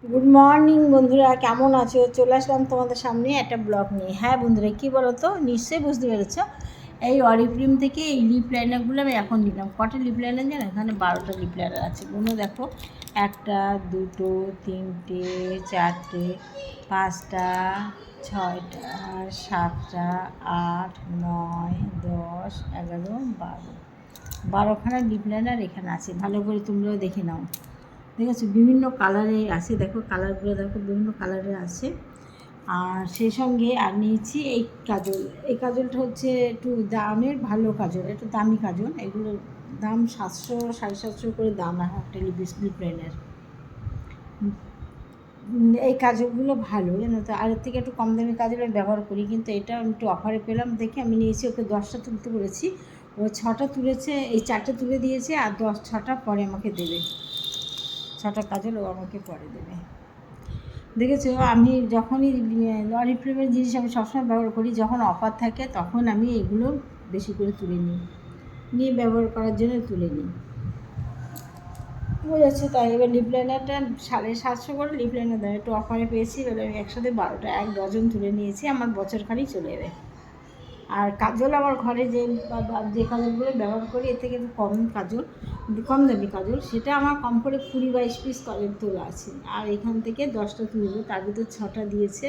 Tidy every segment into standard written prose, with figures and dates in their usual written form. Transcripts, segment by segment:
Good morning বন্ধুরা, কেমন আছো? চলে আসলাম তোমাদের সামনে একটা ব্লগ নিয়ে। হ্যাঁ বন্ধুরা, কী বলো তো, নিশ্চয়ই বুঝতে পেরেছো, এই অরিফ্লেম থেকে এই লিপ লাইনারগুলো আমি এখন নিলাম। কটা লিপ লাইনার জানো? এখানে 12টা লিপ লাইনার আছে। গুলো দেখো, 1টা 2টো 3টে 4টে 5টা 6টা 7টা 8 9 10 11 12খানা লিপ লাইনার এখানে আছে। ভালো করে তোমরাও দেখে নাও। ঠিক আছে, বিভিন্ন কালারের আছে, দেখো কালারগুলো দেখো, বিভিন্ন কালারের আছে। আর সেই সঙ্গে আর নিয়েছি এই কাজল। এই কাজলটা হচ্ছে একটু দামের ভালো কাজল, একটু দামি কাজল। এগুলোর দাম 700 750 করে দাম একটা লিপ লাইনার। এই কাজলগুলো ভালো জানো তো, আর এর থেকে একটু কম দামি কাজল আমি ব্যবহার করি, কিন্তু এটা আমি একটু অফারে পেলাম দেখে আমি নিয়েছি। ওকে 10টা তুলতে বলেছি, ও 6টা তুলেছে, এই 4টে তুলে দিয়েছে, আর 6টা পরে আমাকে দেবে। 6টা কাজল ও আমাকে পরে দেবে। দেখেছো, আমি যখনই অরিফ্লেমের জিনিস আমি সবসময় ব্যবহার করি, যখন অফার থাকে তখন আমি এগুলো বেশি করে তুলে নিয়ে ব্যবহার করার জন্য তুলে নিই, বুঝেছো? তাই এবার লিপ লাইনারটা 750 করে লিপ লাইনার দেয়, একটু অফারে পেয়েছি বলে আমি একসাথে 12টা 1 ডজন তুলে নিয়েছি। আমার বছরখানি চলে যাবে। আর কাজল আমার ঘরে যে কাজলগুলো ব্যবহার করি, এর থেকে একটু কম কাজল, কম দামি কাজল, সেটা আমার কম করে 20-22 পিস কাজল তোলা আছে। আর এখান থেকে 10টা তুলব, তার ভিতর 6টা দিয়েছে,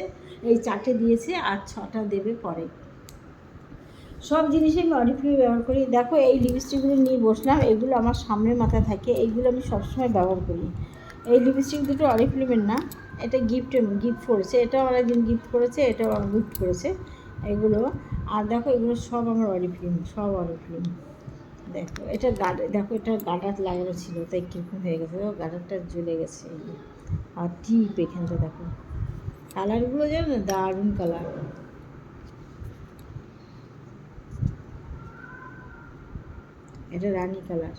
এই 4টে দিয়েছে, আর 6টা দেবে পরে। সব জিনিসই আমি অরিফ্লেম ব্যবহার করি। দেখো, এই লিপস্টিকগুলো নিয়ে বসলাম, এগুলো আমার সামনের মাথায় থাকে, এইগুলো আমি সবসময় ব্যবহার করি। এই লিপস্টিক দুটো অরিফ্লেমের না, এটা গিফট করেছে, এটাও আমার একদিন গিফট করেছে, এটাও আমার গিফট করেছে এগুলো। আর দেখো, এগুলো সব আমার অরিফ্লেম, সব অরিফ্লেম। দেখো এটা দেখো, এটা গার্ডার লাগানো ছিল, তাই কীরকম হয়ে গেছে, গার্ডারটা জ্বলে গেছে। আর টিপ এখানটা দেখো, কালারগুলো জানো না, দারুণ কালার। এটা রানি কালার,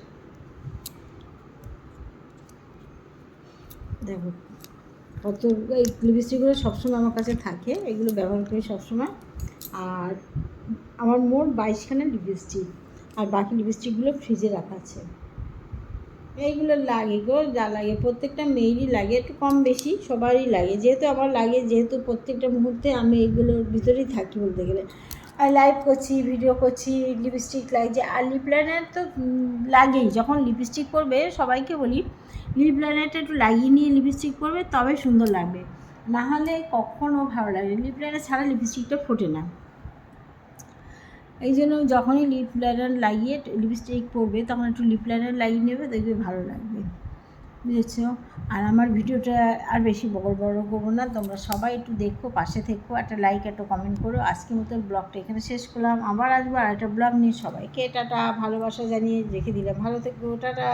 দেখো কত। এই লিপস্টিকগুলো সবসময় আমার কাছে থাকে, এগুলো ব্যবহার করি সবসময়। আর আমার মোট 22খানা লিপস্টিক, আর বাকি লিপস্টিকগুলো ফ্রিজে রাখা আছে। এইগুলো লাগে গো, যা লাগে প্রত্যেকটা মেয়েরই লাগে, একটু কম বেশি সবারই লাগে, যেহেতু আমার লাগে, যেহেতু প্রত্যেকটা মুহূর্তে আমি এইগুলোর ভিতরেই থাকি বলতে গেলে। আর লাইভ করছি, ভিডিও করছি, লিপস্টিক লাগছে, আর লিপ লাইনার তো লাগেই। যখন লিপস্টিক পরবে, সবাইকে বলি লিপ লাইনারটা একটু লাগিয়ে নিয়ে লিপস্টিক পরবে, তবে সুন্দর লাগবে, নাহলে কখনও ভালো লাগে। লিপ লাইনার ছাড়া লিপস্টিকটা ফোটে না। এই জন্য যখনই লিপ লাইনার লাগিয়ে লিপস্টিক পরবে, তখন একটু লিপ লাইনার লাগিয়ে নেবে, দেখবে ভালো লাগবে, বুঝেছো? আর আমার ভিডিওটা আর বেশি বড় করবো না, তোমরা সবাই একটু দেখো, পাশে থেকো, একটা লাইক একটা কমেন্ট করো। আজকের মতো ব্লগটা এখানে শেষ করলাম, আবার আসবো আর একটা ব্লগ নিয়ে। সবাইকে টাটা, ভালোবাসা জানিয়ে রেখে দিলাম। ভালো থেকো, টাটা।